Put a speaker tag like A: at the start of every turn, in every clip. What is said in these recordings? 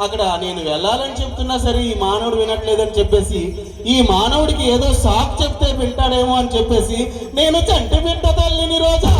A: అక్కడ నేను వెళ్ళాలని చెప్తున్నా సరే ఈ మానవుడు వినట్లేదని చెప్పేసి ఈ మానవుడికి ఏదో సాక్ చెప్తే వింటాడేమో అని చెప్పేసి నేను చంటి బిడ్డ తల్లిని రోజు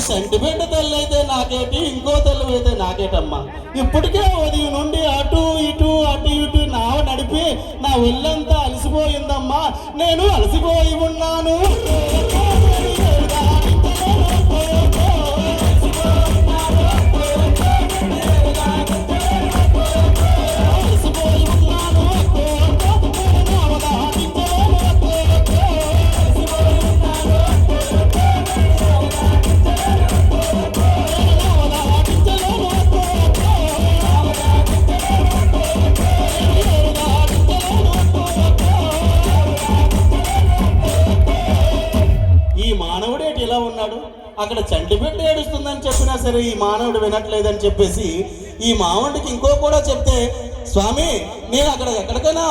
A: సంటిబిడ్డ తల్లి అయితే నాకేటి, ఇంకో తల్లి అయితే నాకేటమ్మా. ఇప్పటికే ఉదయం నుండి అటు ఇటు నావ నడిపి నా ఒళ్ళంతా అలసిపోయిందమ్మా. నేను అలసిపోయి ఉన్నాను. అక్కడ చంటిబిడ్డ ఏడుస్తుందని చెప్పినా సరే ఈ మానవుడు వినట్లేదని చెప్పేసి ఈ మానవుడికి ఇంకో కూడా చెప్తే, స్వామి నేను అక్కడ ఎక్కడికైనా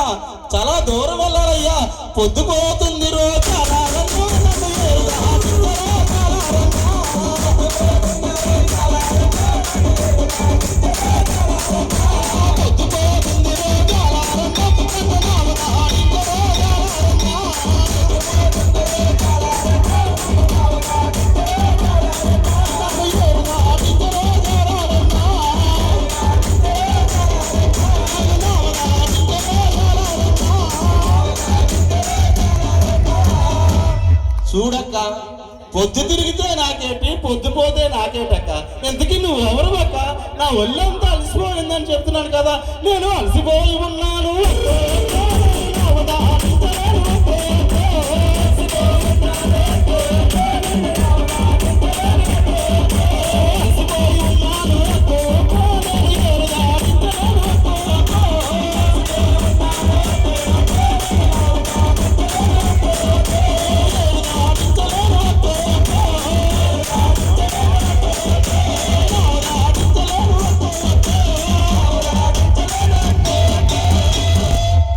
A: చాలా దూరం వెళ్ళాలయ్యా, పొద్దుపోతుంది రోజు చూడక్క, పొద్దు తిరిగితే నాకేంటి, పొద్దుపోతే నాకేటక్క. ఎందుకు నువ్వు ఎవరు అక్క? నా ఒళ్ళంతా అలసిపోయిందని చెప్తున్నాను కదా, నేను అలసిపోయి ఉన్నాను.